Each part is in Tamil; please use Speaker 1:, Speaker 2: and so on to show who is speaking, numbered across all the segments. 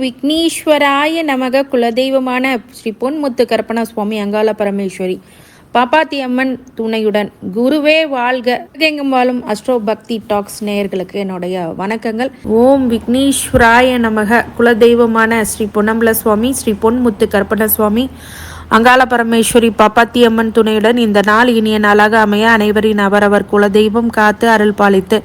Speaker 1: விக்னேஸ்வராய நமக. குலதெய்வமான ஸ்ரீ பொன்முத்து கருப்பண சுவாமி அங்காள பரமேஸ்வரி பாப்பாத்தி அம்மன் துணையுடன் குருவே வாழ்க. எங்கும் வாழும் அஸ்ட்ரோ பக்தி டாக்ஸ் நேயர்களுக்கு என்னுடைய வணக்கங்கள். ஓம் விக்னேஸ்வராய நமக. குலதெய்வமான ஸ்ரீ பொன்னம்பல சுவாமி ஸ்ரீ பொன்முத்து கருப்பண சுவாமி அங்காள பரமேஸ்வரி பாப்பாத்தி அம்மன் துணையுடன் இந்த நாள் இனிய நாளாக அமைய அனைவரின் அவரவர் குலதெய்வம் காத்து அருள் பாலித்து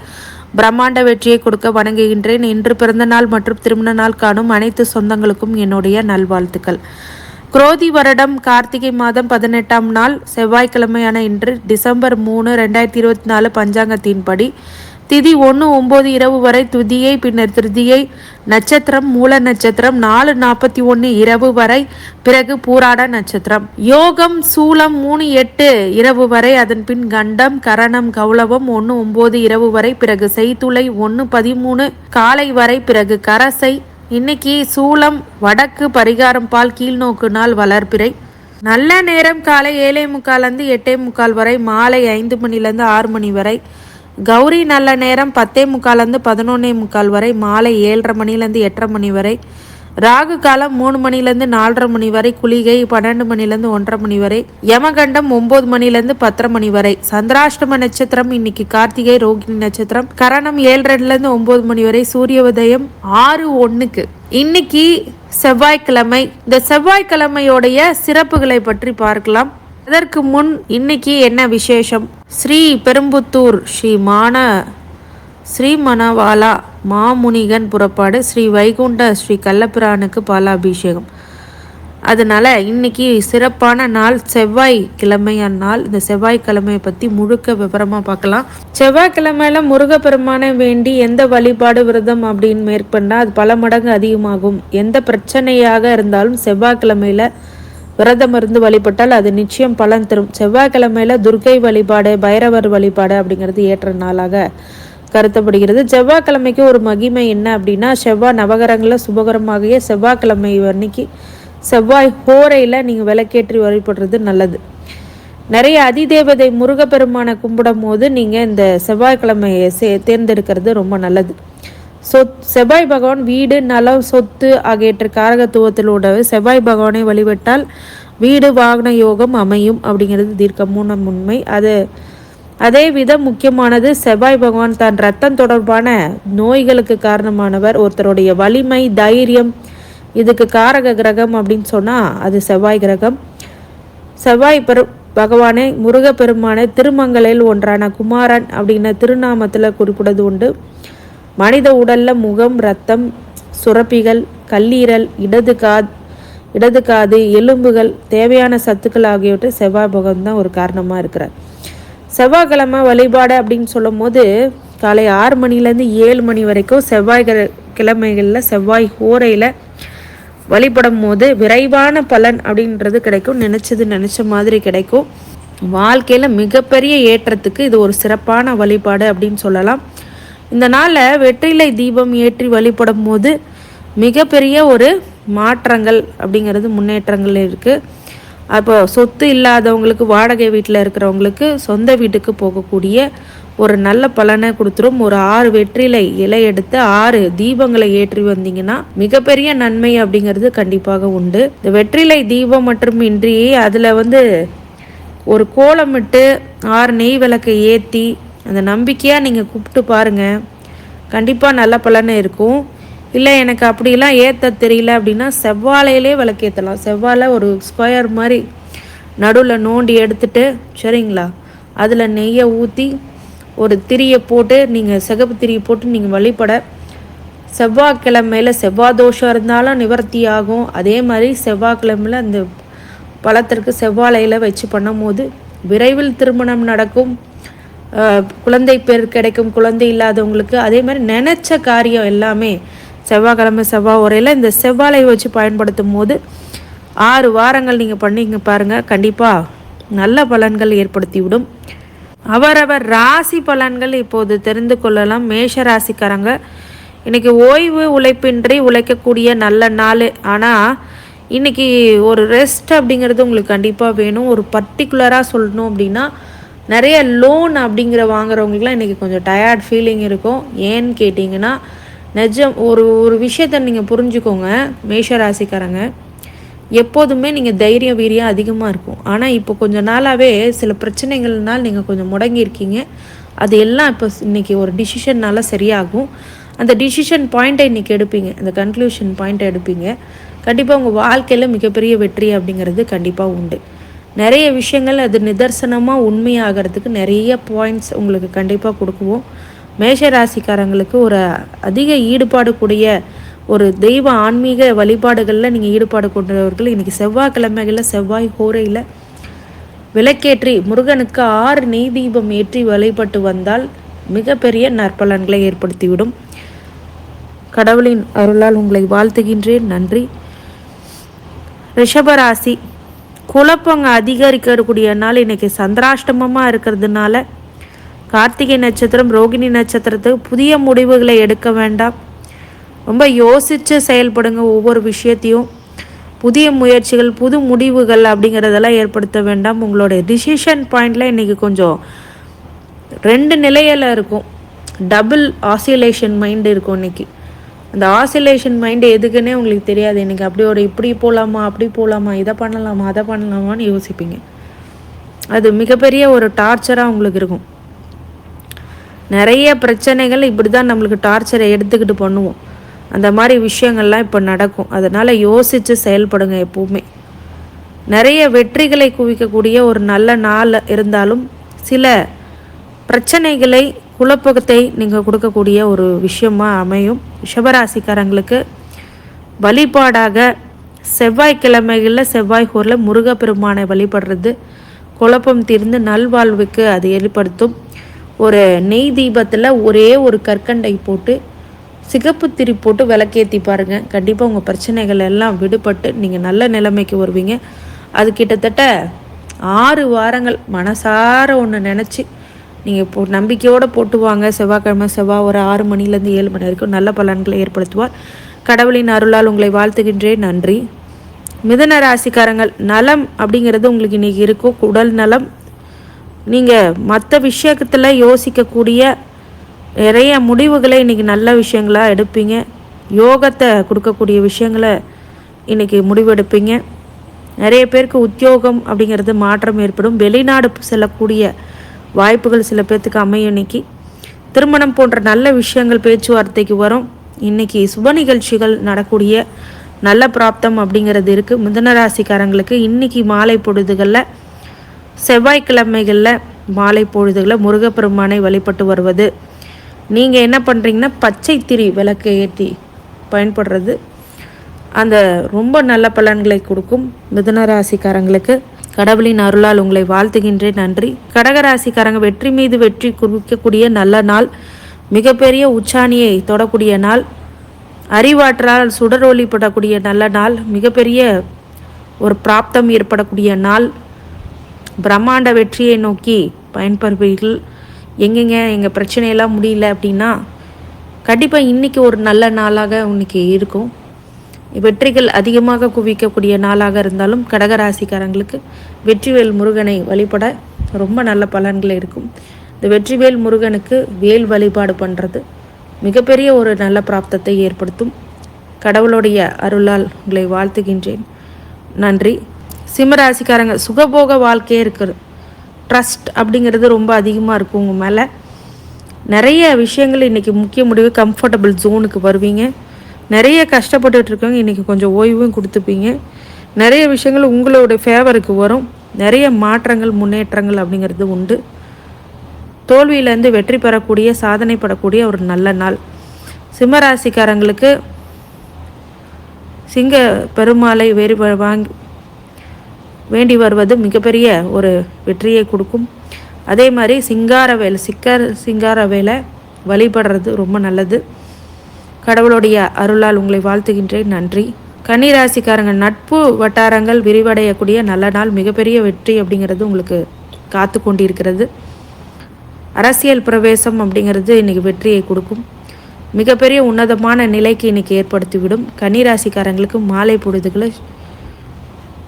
Speaker 1: பிரம்மாண்ட வெற்றியை கொடுக்க வணங்குகின்றேன். இன்று பிறந்த நாள் மற்றும் திருமண நாள் காணும் அனைத்து சொந்தங்களுக்கும் என்னுடைய நல்வாழ்த்துக்கள். குரோதி வருடம் கார்த்திகை மாதம் 18ஆம் நாள் செவ்வாய்க்கிழமையான இன்று டிசம்பர் 3, 2024 பஞ்சாங்கத்தின்படி திதி 1-9 இரவு வரை துதியை, பின்னர் திருதியை நட்சத்திரம் மூல நட்சத்திரம் 4:41 இரவு வரை, பிறகு பூராட நட்சத்திரம். யோகம் சூலம் 3:8 இரவு வரை, அதன் பின் கண்டம் கரணம் கௌளவம் 1:9 இரவு வரை, பிறகு செய்துளை 1:13 காலை வரை, பிறகு கரசை. இன்னைக்கு சூலம் வடக்கு, பரிகாரம் பால், கீழ்நோக்கு நாள் வளர்பிறை. நல்ல நேரம் காலை 7:45 8:45 வரை, மாலை 5 மணிலேருந்து 6 மணி வரை. கௌரி நல்ல நேரம் 10:45 11:45 வரை, மாலை 7:30 மணிலேருந்து 8:30 மணி வரை. ராகு காலம் 3 மணிலேருந்து 4:30 மணி வரை, குளிகை 12 மணிலேருந்து 1:30 மணி வரை, யமகண்டம் 9 மணிலேருந்து 10:30 மணி வரை. சந்திராஷ்டம நட்சத்திரம் இன்னைக்கு கார்த்திகை ரோகிணி நட்சத்திரம், கரணம் 7:02 9 மணி வரை, சூரிய உதயம் 6:01. இன்னைக்கு செவ்வாய்க்கிழமை. இந்த செவ்வாய்க்கிழமையோடைய சிறப்புகளை பற்றி பார்க்கலாம். அதற்கு முன் இன்னைக்கு என்ன விசேஷம்? ஸ்ரீ பெரும்புத்தூர் ஸ்ரீ மணவாளா மாமுனிகன் புறப்பாடு, ஸ்ரீ வைகுண்ட ஸ்ரீ கள்ளபிரானுக்கு பாலாபிஷேகம். அதனால இன்னைக்கு சிறப்பான நாள், செவ்வாய்க்கிழமையான நாள். இந்த செவ்வாய்க்கிழமையை பற்றி முழுக்க விவரமாக பார்க்கலாம். செவ்வாய்க்கிழமையில முருகப்பெருமானை வேண்டி எந்த வழிபாடு விரதம் அப்படின்னு மேற்கொண்டால் அது பல மடங்கு அதிகமாகும். எந்த பிரச்சனையாக இருந்தாலும் செவ்வாய்க்கிழமையில விரதம் இருந்து வழிபட்டால் அது நிச்சயம் பலன் தரும். செவ்வாய்க்கிழமையில துர்க்கை வழிபாடு, பைரவர் வழிபாடு அப்படிங்கிறது ஏற்ற நாளாக கருதப்படுகிறது. செவ்வாய்க்கிழமைக்கு ஒரு மகிமை என்ன அப்படின்னா, செவ்வாய் நவகரங்களில் சுபகரமாகிய செவ்வாய்க்கிழமை அன்னைக்கு செவ்வாய் ஹோரையில் நீங்கள் விளக்கேற்றி வழிபடுறது நல்லது. நிறைய அதிதேவதை முருகப்பெருமானை கும்பிடும் போது நீங்கள் இந்த செவ்வாய்க்கிழமையை தேர்ந்தெடுக்கிறது ரொம்ப நல்லது. செவ்வாய் பகவான் வீடு, நலம், சொத்து ஆகியற்ற காரகத்துவத்திலோட செவ்வாய் பகவானை வழிபட்டால் வீடு வாகன யோகம் அமையும் அப்படிங்கிறது தீர்க்கமான உண்மை. அதே விதம் முக்கியமானது, செவ்வாய் பகவான் தான் ரத்தம் தொடர்பான நோய்களுக்கு காரணமானவர். ஒருத்தருடைய வலிமை, தைரியம் இதுக்கு காரக கிரகம் அப்படின்னு சொன்னால் அது செவ்வாய் கிரகம். செவ்வாய் பகவானை முருகப்பெருமானை திருமங்களில் ஒன்றான குமாரன் அப்படின்ன திருநாமத்தில் குறிப்பிடுவது உண்டு. மனித உடல்ல முகம், ரத்தம், சுரப்பிகள், கல்லீரல், இடது காது, எலும்புகள், தேவையான சத்துக்கள் ஆகியவற்றை செவ்வாய் பகவான் தான் ஒரு காரணமாக இருக்கிறார். செவ்வாய்க்கிழமை வழிபாடு அப்படின்னு சொல்லும் போது காலை 6 மணிலேருந்து 7 மணி வரைக்கும் செவ்வாய் கிழமைகளில் செவ்வாய் ஹோரையில் வழிபடும் போது விரைவான பலன் அப்படின்றது கிடைக்கும். நினச்ச மாதிரி கிடைக்கும். வாழ்க்கையில் மிகப்பெரிய ஏற்றத்துக்கு இது ஒரு சிறப்பான வழிபாடு அப்படின்னு சொல்லலாம். இந்த நாளில் வெற்றிலை தீபம் ஏற்றி வழிபடும் போது மிகப்பெரிய ஒரு மாற்றங்கள் அப்படிங்கிறது முன்னேற்றங்கள் இருக்குது. அப்போ சொத்து இல்லாதவங்களுக்கு, வாடகை வீட்டில் இருக்கிறவங்களுக்கு சொந்த வீட்டுக்கு போகக்கூடிய ஒரு நல்ல பலனை கொடுத்துரும். ஒரு 6 வெற்றிலை இலை எடுத்து 6 தீபங்களை ஏற்றி வந்தீங்கன்னா மிகப்பெரிய நன்மை அப்படிங்கிறது கண்டிப்பாக உண்டு. இந்த வெற்றிலை தீபம் மற்றும் இன்றி அதில் ஒரு கோலமிட்டு 6 நெய் விளக்கை ஏற்றி அந்த நம்பிக்கையாக நீங்கள் கூப்பிட்டு பாருங்கள், கண்டிப்பாக நல்ல பலனே இருக்கும். இல்லை எனக்கு அப்படிலாம் ஏற்ற தெரியல அப்படின்னா செவ்வாழையிலே விளக்கேற்றலாம். செவ்வாழை ஒரு ஸ்கொயர் மாதிரி நடுவில் நோண்டி எடுத்துட்டு, சரிங்களா, அதில் நெய்யை ஊற்றி ஒரு திரியை போட்டு, நீங்கள் சிகப்பு திரியை போட்டு நீங்கள் வழிபட செவ்வாய்க்கிழமையில் செவ்வாய் தோஷம் இருந்தாலும் நிவர்த்தி ஆகும். அதே மாதிரி செவ்வாய்க்கிழமையில் அந்த பழத்திற்கு செவ்வாழையில் வச்சு பண்ணும்போது விரைவில் திருமணம் நடக்கும், குழந்தை பேர் கிடைக்கும். குழந்தை இல்லாதவங்களுக்கு அதே மாதிரி நினச்ச காரியம் எல்லாமே செவ்வாய்க்கிழமை செவ்வாய் உரையில் இந்த செவ்வாழை வச்சு பயன்படுத்தும் போது 6 வாரங்கள் நீங்கள் பண்ணிங்க பாருங்கள், கண்டிப்பாக நல்ல பலன்கள் ஏற்படுத்தி விடும். அவரவர் ராசி பலன்கள் இப்போது தெரிந்து கொள்ளலாம். மேஷ ராசிக்காரங்க இன்றைக்கி ஓய்வு உழைப்பின்றி உழைக்கக்கூடிய நல்ல நாள். ஆனால் இன்றைக்கி ஒரு ரெஸ்ட் அப்படிங்கிறது உங்களுக்கு கண்டிப்பாக வேணும். ஒரு பர்டிகுலராக சொல்லணும் அப்படின்னா, நிறைய லோன் அப்படிங்கிற வாங்குறவங்களுக்குலாம் இன்றைக்கி கொஞ்சம் டயர்ட் ஃபீலிங் இருக்கும். ஏன்னு கேட்டிங்கன்னா, நிஜம் ஒரு ஒரு விஷயத்தை நீங்கள் புரிஞ்சுக்கோங்க மேஷ ராசிக்காரங்க, எப்போதுமே நீங்கள் தைரியம் வீரியம் அதிகமாக இருக்கும். ஆனால் இப்போ கொஞ்சம் நாளாகவே சில பிரச்சனைகள்னால் நீங்கள் கொஞ்சம் முடங்கியிருக்கீங்க. அது எல்லாம் இப்போ இன்றைக்கி ஒரு டிசிஷன்னால் சரியாகும். அந்த டிசிஷன் பாயிண்ட்டை இன்றைக்கி எடுப்பீங்க, அந்த கன்க்ளூஷன் பாயிண்ட்டை எடுப்பீங்க. கண்டிப்பாக உங்கள் வாழ்க்கையில் மிகப்பெரிய வெற்றி அப்படிங்கிறது கண்டிப்பாக உண்டு. நிறைய விஷயங்கள் அது நிதர்சனமாக உண்மையாகிறதுக்கு நிறைய பாயிண்ட்ஸ் உங்களுக்கு கண்டிப்பாக கொடுக்குவோம். மேஷ ராசிக்காரங்களுக்கு ஒரு அதிக ஈடுபாடு கூடிய ஒரு தெய்வ ஆன்மீக வழிபாடுகளில் நீங்கள் ஈடுபாடு கொண்டவர்கள் இன்றைக்கி செவ்வாய்க்கிழமைகளில் செவ்வாய் ஹோரையில் விளக்கேற்றி முருகனுக்கு 6 நெய் தீபம் ஏற்றி வழிபட்டு வந்தால் மிகப்பெரிய நற்பலன்களை ஏற்படுத்திவிடும். கடவுளின் அருளால் உங்களை வாழ்த்துகின்றேன். நன்றி. ரிஷபராசி, குழப்பங்க அதிகரிக்கக்கூடிய நாள். இன்றைக்கி சந்திராஷ்டமமாக இருக்கிறதுனால கார்த்திகை நட்சத்திரம் ரோகிணி நட்சத்திரத்துக்கு புதிய முடிவுகளை எடுக்க வேண்டாம். ரொம்ப யோசித்து செயல்படுங்க. ஒவ்வொரு விஷயத்தையும் புதிய முயற்சிகள் புது முடிவுகள் அப்படிங்கிறதெல்லாம் ஏற்படுத்த வேண்டாம். உங்களுடைய டிசிஷன் பாயிண்டில் இன்றைக்கி கொஞ்சம் 2 நிலையில் இருக்கும். டபுள் ஆசிலேஷன் மைண்டு இருக்கும் இன்றைக்கி. அந்த ஆசிலேஷன் மைண்டு எதுக்குன்னே உங்களுக்கு தெரியாது. இன்றைக்கி அப்படி ஒரு இப்படி போகலாமா அப்படி போகலாமா இதை பண்ணலாமா அதை பண்ணலாமான்னு யோசிப்பீங்க. அது மிகப்பெரிய ஒரு டார்ச்சராக உங்களுக்கு இருக்கும். நிறைய பிரச்சனைகள் இப்படி தான் நம்மளுக்கு டார்ச்சரை எடுத்துக்கிட்டு பண்ணுவோம். அந்த மாதிரி விஷயங்கள்லாம் இப்போ நடக்கும். அதனால் யோசித்து செயல்படுங்க. எப்போவுமே நிறைய வெற்றிகளை குவிக்கக்கூடிய ஒரு நல்ல நாள் இருந்தாலும் சில பிரச்சனைகளை குழப்பத்தை நீங்கள் கொடுக்கக்கூடிய ஒரு விஷயமாக அமையும். ரிஷபராசிக்காரங்களுக்கு வழிபாடாக செவ்வாய்க்கிழமைகளில் செவ்வாய் ஹோரில் முருகப்பெருமானை வழிபடுறது குழப்பம் தீர்ந்து நல்வாழ்வுக்கு அது ஏற்படுத்தும். ஒரு நெய் தீபத்தில் ஒரே ஒரு கற்கண்டை போட்டு சிகப்பு திரி போட்டு விளக்கேற்றி பாருங்கள். கண்டிப்பாக உங்கள் பிரச்சனைகள் எல்லாம் விடுபட்டு நீங்கள் நல்ல நிலைமைக்கு வருவீங்க. அது கிட்டத்தட்ட 6 வாரங்கள் மனசார ஒன்று நினச்சி நீங்கள் நம்பிக்கையோடு போட்டு வாங்க. செவ்வாய்க்கிழமை செவ்வாய் ஒரு 6 மணிலேருந்து 7 மணி வரைக்கும் நல்ல பலன்களை ஏற்படுத்துவார். கடவுளின் அருளால் உங்களை வாழ்த்துகின்றேன். நன்றி. மிதுன ராசிக்காரங்கள், நலம் அப்படிங்கிறது உங்களுக்கு இன்றைக்கி இருக்கும். உடல் நலம். நீங்கள் மற்ற விஷயத்தில் யோசிக்கக்கூடிய நிறைய முடிவுகளை இன்றைக்கி நல்ல விஷயங்களாக எடுப்பீங்க. யோகத்தை கொடுக்கக்கூடிய விஷயங்களை இன்றைக்கி முடிவெடுப்பீங்க. நிறைய பேருக்கு உத்தியோகம் அப்படிங்கிறது மாற்றம் ஏற்படும். வெளிநாடு செல்லக்கூடிய வாய்ப்புகள் சில பேர்த்துக்கு அமையும். இன்றைக்கி திருமணம் போன்ற நல்ல விஷயங்கள் பேச்சுவார்த்தைக்கு வரும். இன்றைக்கி சுப நிகழ்ச்சிகள் நடக்கூடிய நல்ல பிராப்தம் அப்படிங்கிறது இருக்குது. மிதுன ராசிக்காரங்களுக்கு இன்றைக்கி மாலை பொழுதுகளில் செவ்வாய்க்கிழமைகளில் மாலை பொழுதுகளில் முருகப்பெருமானை வழிபட்டு வருவது, நீங்கள் என்ன பண்ணுறீங்கன்னா பச்சை திரி விளக்கு ஏற்றி பயன்படுறது அந்த ரொம்ப நல்ல பலன்களை கொடுக்கும். மிதுன ராசிக்காரங்களுக்கு கடவுளின் அருளால் உங்களை வாழ்த்துகின்றேன். நன்றி. கடகராசிக்காரங்க, வெற்றி மீது வெற்றி குவிக்கக்கூடிய நல்ல நாள். மிகப்பெரிய உச்சாணியை தொடக்கூடிய நாள். அறிவாற்றால் சுடரொளிப்படக்கூடிய நல்ல நாள். மிகப்பெரிய ஒரு பிராப்தம் ஏற்படக்கூடிய நாள். பிரம்மாண்ட வெற்றியை நோக்கி பயன்படுவீர்கள். எங்கெங்க எங்கள் பிரச்சனையெல்லாம் முடியல அப்படின்னா கண்டிப்பாக இன்றைக்கி ஒரு நல்ல நாளாக இன்னைக்கு இருக்கும். வெற்றிகள் அதிகமாக குவிக்கக்கூடிய நாளாக இருந்தாலும் கடகராசிக்காரங்களுக்கு வெற்றிவேல் முருகனை வழிபட ரொம்ப நல்ல பலன்கள் இருக்கும். இந்த வெற்றிவேல் முருகனுக்கு வேல் வழிபாடு பண்ணுறது மிகப்பெரிய ஒரு நல்ல பிராப்தத்தை ஏற்படுத்தும். கடவுளுடைய அருளால் உங்களை வாழ்த்துகின்றேன். நன்றி. சிம்மராசிக்காரங்க, சுகபோக வாழ்க்கையே இருக்குது. ட்ரஸ்ட் அப்படிங்கிறது ரொம்ப அதிகமாக இருக்கும் உங்கள் மேலே. நிறைய விஷயங்கள் இன்றைக்கி முக்கிய முடிவு கம்ஃபர்டபுள் ஜோனுக்கு வருவீங்க. நிறைய கஷ்டப்பட்டுருக்கவங்க இன்றைக்கி கொஞ்சம் ஓய்வும் கொடுத்துப்பீங்க. நிறைய விஷயங்கள் உங்களோட ஃபேவருக்கு வரும். நிறைய மாற்றங்கள் முன்னேற்றங்கள் அப்படிங்கிறது உண்டு. தோல்வியிலேருந்து வெற்றி பெறக்கூடிய சாதனைப்படக்கூடிய ஒரு நல்ல நாள். சிம்மராசிக்காரங்களுக்கு சிங்க பெருமாளை வேண்டி வருவது மிகப்பெரிய ஒரு வெற்றியை கொடுக்கும். அதே மாதிரி சிங்காரவேலை வழிபடுறது ரொம்ப நல்லது. கடவுளுடைய அருளால் உங்களை வாழ்த்துகின்றேன். நன்றி. கன்னிராசிக்காரங்க, நட்பு வட்டாரங்கள் விரிவடையக்கூடிய நல்ல நாள். மிகப்பெரிய வெற்றி அப்படிங்கிறது உங்களுக்கு காத்து கொண்டிருக்கிறது. அரசியல் பிரவேசம் அப்படிங்கிறது இன்றைக்கி வெற்றியை கொடுக்கும். மிகப்பெரிய உன்னதமான நிலைக்கு இன்றைக்கி ஏற்படுத்திவிடும். கன்னிராசிக்காரங்களுக்கு மாலை பொழுதுகளை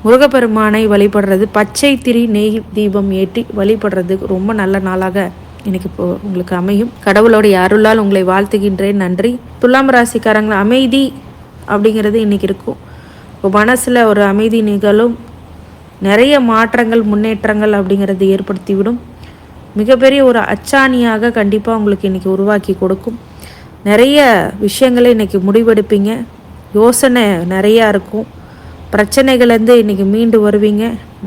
Speaker 1: முருகப்பெருமானை வழிபடுறது, பச்சை திரி நெய் தீபம் ஏற்றி வழிபடுறது ரொம்ப நல்ல நாளாக இன்னைக்கு இப்போ உங்களுக்கு அமையும். கடவுளுடைய அருளால் உங்களை வாழ்த்துகின்றேன். நன்றி. துலாம் ராசிக்காரங்க, அமைதி அப்படிங்கிறது இன்னைக்கு இருக்கும். இப்போ மனசில் ஒரு அமைதி நிகழும். நிறைய மாற்றங்கள் முன்னேற்றங்கள் அப்படிங்கிறது ஏற்படுத்திவிடும். மிகப்பெரிய ஒரு அச்சாணியாக கண்டிப்பாக உங்களுக்கு இன்றைக்கி உருவாக்கி கொடுக்கும். நிறைய விஷயங்களை இன்றைக்கி முடிவெடுப்பீங்க. யோசனை நிறையா இருக்கும். பிரச்சனைகள்லேருந்து இன்றைக்கி மீண்டு வருவீங்க.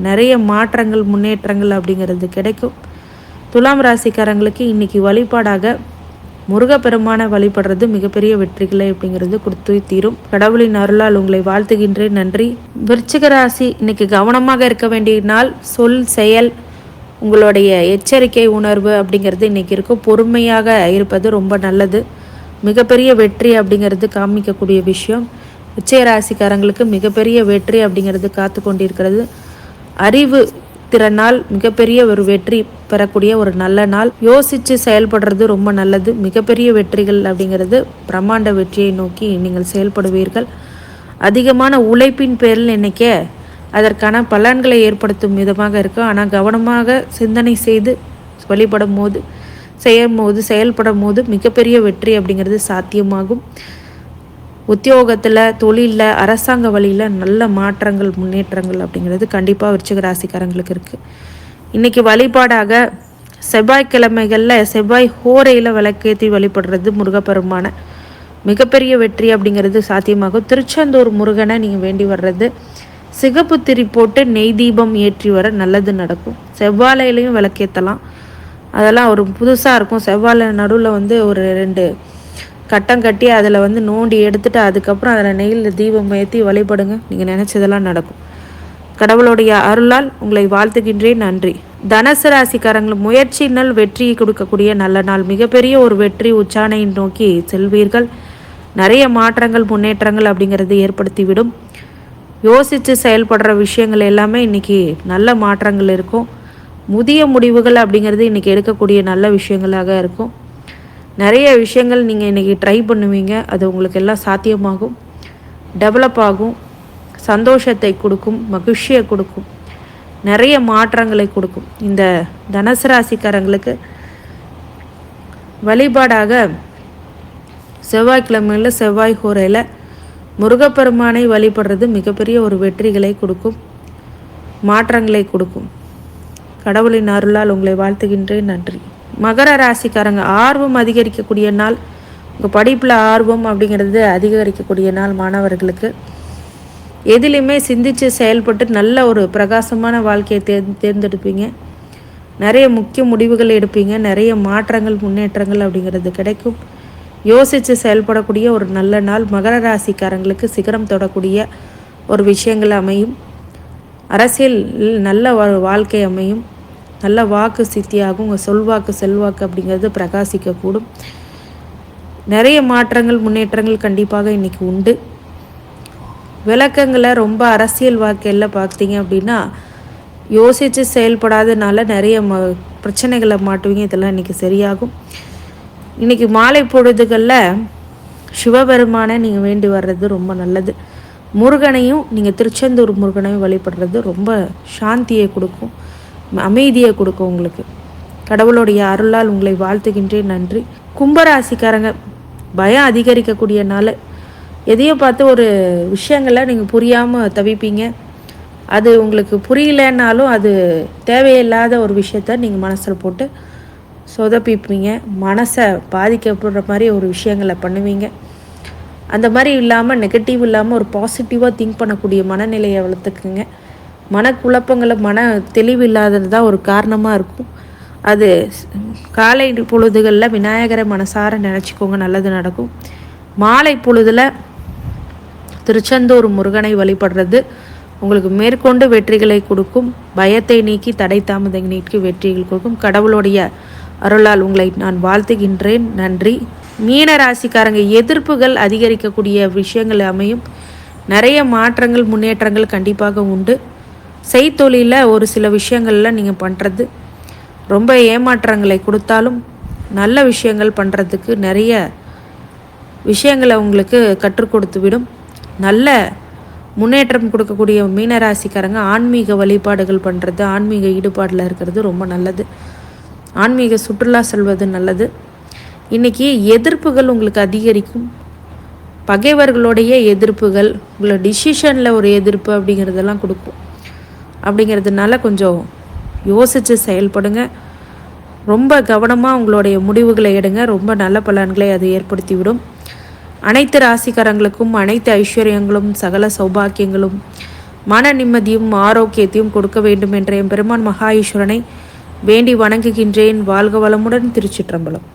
Speaker 1: நிறைய மாற்றங்கள் முன்னேற்றங்கள் அப்படிங்கிறது கிடைக்கும். துலாம் ராசிக்காரங்களுக்கு இன்றைக்கி வழிபாடாக முருகப்பெருமான வழிபடுறது மிகப்பெரிய வெற்றிகளை அப்படிங்கிறது கொடுத்து தீரும். கடவுளின் அருளால் உங்களை வாழ்த்துகின்றேன். நன்றி. விருச்சிக ராசி, இன்னைக்கு கவனமாக இருக்க வேண்டிய நாள். சொல் செயல் உங்களுடைய எச்சரிக்கை உணர்வு அப்படிங்கிறது இன்றைக்கி இருக்கும். பொறுமையாக இருப்பது ரொம்ப நல்லது. மிகப்பெரிய வெற்றி அப்படிங்கிறது காமிக்கக்கூடிய விஷயம். விருச்சிக ராசிக்காரங்களுக்கு மிகப்பெரிய வெற்றி அப்படிங்கிறது காத்து கொண்டிருக்கிறது. அறிவு திறனால் மிகப்பெரிய ஒரு வெற்றி பெறக்கூடிய ஒரு நல்ல நாள். யோசித்து செயல்படுறது ரொம்ப நல்லது. மிகப்பெரிய வெற்றிகள் அப்படிங்கிறது பிரம்மாண்ட வெற்றியை நோக்கி நீங்கள் செயல்படுவீர்கள். அதிகமான உழைப்பின் பேரில் இன்னைக்கே அதற்கான பலன்களை ஏற்படுத்தும் விதமாக இருக்கும். ஆனால் கவனமாக சிந்தனை செய்து வழிபடும் போது செயல்படும் போது மிகப்பெரிய வெற்றி அப்படிங்கிறது சாத்தியமாகும். உத்தியோகத்தில், தொழிலில், அரசாங்க வழியில் நல்ல மாற்றங்கள் முன்னேற்றங்கள் அப்படிங்கிறது கண்டிப்பாக விருச்சிக ராசிக்காரங்களுக்கு இருக்குது. இன்றைக்கி வழிபாடாக செவ்வாய்க்கிழமைகளில் செவ்வாய் ஹோரையில் விளக்கேற்றி வழிபடுறது முருகப்பெருமான மிகப்பெரிய வெற்றி அப்படிங்கிறது சாத்தியமாகும். திருச்செந்தூர் முருகனை நீங்கள் வேண்டி வர்றது, சிகப்பு திரி போட்டு நெய் தீபம் ஏற்றி வர நல்லது நடக்கும். செவ்வாழையிலையும் விளக்கேற்றலாம். அதெல்லாம் ஒரு புதுசாக இருக்கும். செவ்வாழை நடுவில் ஒரு 2 கட்டம் கட்டி அதில் நோண்டி எடுத்துட்டு அதுக்கப்புறம் அதில் நெய்யில் தீபம் ஏற்றி வழிபடுங்க. நீங்கள் நினச்சதெல்லாம் நடக்கும். கடவுளுடைய அருளால் உங்களை வாழ்த்துகின்றேன். நன்றி. தனுசு ராசிக்காரங்கள், முயற்சியினால் வெற்றியை கொடுக்கக்கூடிய நல்ல நாள். மிகப்பெரிய ஒரு வெற்றி உச்சாணையை நோக்கி செல்வீர்கள். நிறைய மாற்றங்கள் முன்னேற்றங்கள் அப்படிங்கிறது ஏற்படுத்திவிடும். யோசித்து செயல்படுற விஷயங்கள் எல்லாமே இன்றைக்கி நல்ல மாற்றங்கள் இருக்கும். முதிய முடிவுகள் அப்படிங்கிறது இன்றைக்கி எடுக்கக்கூடிய நல்ல விஷயங்களாக இருக்கும். நிறைய விஷயங்கள் நீங்கள் இன்றைக்கி ட்ரை பண்ணுவீங்க. அது உங்களுக்கு எல்லாம் சாத்தியமாகும். டெவலப் ஆகும். சந்தோஷத்தை கொடுக்கும், மகிழ்ச்சியை கொடுக்கும், நிறைய மாற்றங்களை கொடுக்கும். இந்த தனுசு ராசிக்காரங்களுக்கு வழிபாடாக செவ்வாய்க்கிழமையில் செவ்வாய் ஹோரையில் முருகப்பெருமானை வழிபடுறது மிகப்பெரிய ஒரு வெற்றிகளை கொடுக்கும், மாற்றங்களை கொடுக்கும். கடவுளின் அருளால் உங்களை வாழ்த்துகின்றேன். நன்றி. மகர ராசிக்காரங்க, ஆர்வம் அதிகரிக்கக்கூடிய நாள். உங்கள் படிப்பில் ஆர்வம் அப்படிங்கிறது அதிகரிக்கக்கூடிய நாள். மாணவர்களுக்கு எதிலையுமே சிந்தித்து செயல்பட்டு நல்ல ஒரு பிரகாசமான வாழ்க்கையை தேர்ந்தெடுப்பீங்க. நிறைய முக்கிய முடிவுகள் எடுப்பீங்க. நிறைய மாற்றங்கள் முன்னேற்றங்கள் அப்படிங்கிறது கிடைக்கும். யோசித்து செயல்படக்கூடிய ஒரு நல்ல நாள். மகர ராசிக்காரங்களுக்கு சிகரம் தொடக்கூடிய ஒரு விஷயங்கள் அமையும். அரசியலில் நல்ல ஒரு வாழ்க்கை அமையும். நல்ல வாக்கு சித்தியாகும். உங்கள் சொல்வாக்கு செல்வாக்கு அப்படிங்கிறது பிரகாசிக்கக்கூடும். நிறைய மாற்றங்கள் முன்னேற்றங்கள் கண்டிப்பாக இன்றைக்கி உண்டு. விளக்கங்களை ரொம்ப அரசியல் வாழ்க்கையில் பார்த்தீங்க அப்படின்னா யோசித்து செயல்படாதனால நிறைய பிரச்சனைகளை மாட்டுவீங்க. இதெல்லாம் இன்றைக்கி சரியாகும். இன்றைக்கி மாலை பொழுதுகளில் சிவபெருமானை நீங்கள் வேண்டி வர்றது ரொம்ப நல்லது. முருகனையும் நீங்கள் திருச்செந்தூர் முருகனையும் வழிபடுறது ரொம்ப சாந்தியை கொடுக்கும், அமைதியை கொடுக்கும் உங்களுக்கு. கடவுளுடைய அருளால் உங்களை வாழ்த்துகின்றேன். நன்றி. கும்பராசிக்காரங்க, பயம் அதிகரிக்கக்கூடிய நாள். எதையோ பார்த்து ஒரு விஷயங்களை நீங்கள் புரியாமல் தவிப்பீங்க. அது உங்களுக்கு புரியலன்னாலும் அது தேவையில்லாத ஒரு விஷயத்த நீங்கள் மனசில் போட்டு சொதப்பிப்பீங்க. மனசை பாதிக்கப்படுற மாதிரி ஒரு விஷயங்களை பண்ணுவீங்க. அந்த மாதிரி இல்லாமல் நெகட்டிவ் இல்லாமல் ஒரு பாசிட்டிவாக திங்க் பண்ணக்கூடிய மனநிலையை வளர்த்துக்குங்க. மனக்குழப்பங்களை மன தெளிவு இல்லாதது தான் ஒரு காரணமாக இருக்கும். அது காலை பொழுதுகளில் விநாயகரை மனசார நினச்சிக்கோங்க, நல்லது நடக்கும். மாலை பொழுதில் திருச்செந்தூர் முருகனை வழிபடுறது உங்களுக்கு மேற்கொண்டு வெற்றிகளை கொடுக்கும். பயத்தை நீக்கி தடை தாமதை நீக்கி வெற்றிகள் கொடுக்கும். கடவுளுடைய அருளால் உங்களை நான் வாழ்த்துகின்றேன். நன்றி. மீன ராசிக்காரங்க, எதிர்ப்புகள் அதிகரிக்கக்கூடிய விஷயங்கள் அமையும். நிறைய மாற்றங்கள் முன்னேற்றங்கள் கண்டிப்பாக உண்டு. செய்தொழிலில் ஒரு சில விஷயங்கள்லாம் நீங்கள் பண்ணுறது ரொம்ப ஏமாற்றங்களை கொடுத்தாலும் நல்ல விஷயங்கள் பண்ணுறதுக்கு நிறைய விஷயங்களை உங்களுக்கு கற்றுக் கொடுத்து விடும். நல்ல முன்னேற்றம் கொடுக்கக்கூடிய மீனராசிக்காரங்க ஆன்மீக வழிபாடுகள் பண்ணுறது, ஆன்மீக ஈடுபாடில் இருக்கிறது ரொம்ப நல்லது. ஆன்மீக சுற்றுலா செல்வது நல்லது. இன்றைக்கி எதிர்ப்புகள் உங்களுக்கு அதிகரிக்கும். பகைவர்களுடைய எதிர்ப்புகள், உங்களை டிசிஷனில் ஒரு எதிர்ப்பு அப்படிங்கிறதெல்லாம் கொடுக்கும். அப்படிங்கிறதுனால கொஞ்சம் யோசித்து செயல்படுங்க. ரொம்ப கவனமாக உங்களுடைய முடிவுகளை எடுங்க. ரொம்ப நல்ல பலன்களை அது ஏற்படுத்திவிடும். அனைத்து ராசிக்காரங்களுக்கும் அனைத்து ஐஸ்வர்யங்களும் சகல சௌபாக்கியங்களும் மன நிம்மதியும் ஆரோக்கியத்தையும் கொடுக்க வேண்டும் என்ற என் பெருமான் மகா ஈஸ்வரனை வேண்டி வணங்குகின்றேன். வாழ்க வளமுடன். திருச்சிற்றம்பலம்.